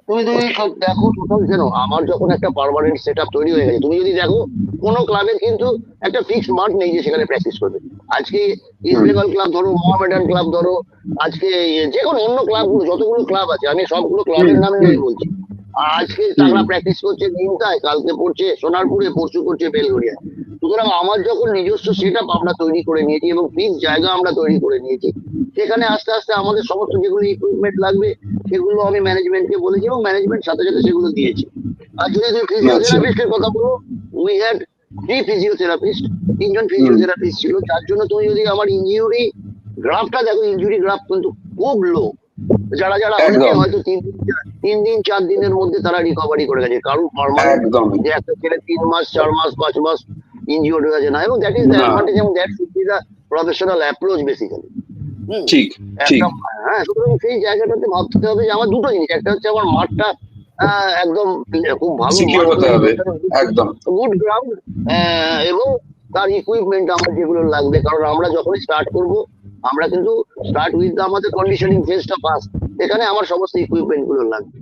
তুমি তুমি সব দেখো টোটাল যেন আমার যখন একটা পার্মানেন্ট সেট আপ তৈরি হয়ে গেছে, তুমি যদি দেখো কোনো ক্লাবের কিন্তু একটা ফিক্সড মাঠ নেই যে সেখানে প্র্যাকটিস করবে। আজকে ইস্ট হুম। বেঙ্গল ক্লাব ধরো, মোহামেডান ক্লাব ধরো, আজকে যে কোনো অন্য ক্লাবগুলো, যতগুলো ক্লাব আছে আমি সবগুলো হুম। ক্লাবের নামে হুম। আমি বলছি। আজকে হুম। তারা প্র্যাকটিস করছে নিমতায়, কালকে পড়ছে সোনারপুরে, পরশু করছে বেলঘরিয়ায়। সুতরাং আমার যখন নিজস্ব সেট আপ আমরা তৈরি করে নিয়েছি এবং ফিক্সড জায়গা আমরা তৈরি করে নিয়েছি, সেখানে আস্তে আস্তে আমাদের সমস্ত যেগুলো ইকুইপমেন্ট লাগবে সেগুলো আমি ম্যানেজমেন্টকে বলেছি এবং ম্যানেজমেন্ট সাথে সাথে সেগুলো দিয়েছে। আর যদি তুমি আচ্ছা। ফিজিওথেরাপিস্টের কথা বলো, উই হ্যাড 3 ফিজিওথেরাপিস্ট, 3 জন হুম। ফিজিওথেরাপিস্ট ছিল। যার জন্য তুমি যদি আমার ইনজুরি গ্রাফটা দেখো, ইনজুরি গ্রাফ কিন্তু খুব লো। যারা যারা হয়েছে একদম। হয়তো 3 দিন 4 দিনের মধ্যে তারা রিকভারি করে গেছে। কারণ পার্মানেন্ট একদম। যে একটা ছেলে 3 মাস 4 মাস 5 মাস ইনজিওর্ড হয়ে গেছে না, এবং দ্যাট ইজ দ্য না। অ্যাডভান্টেজ এবং that should be the professional approach basically. Hmm. ঠিক। ঠিক। একটা, হ্যাঁ, সুতরাং সেই জায়গাটাতে ভাবতে হবে যে আমার দুটো জিনিস, একটা হচ্ছে আমার মাঠটা একদম খুব ভালো সিকিউর মাঠ হতে তৈরি হবে। করতে হবে, একদম। গুড গ্রাউন্ড, এবং তার ইকুইপমেন্ট আমার যেগুলো লাগবে। কারণ আমরা যখনই স্টার্ট করব, আমরা কিন্তু স্টার্ট উইথ আমাদের কন্ডিশনিং ফেজটা ফার্স্ট, এখানে আমার সমস্ত ইকুইপমেন্ট গুলো লাগবে।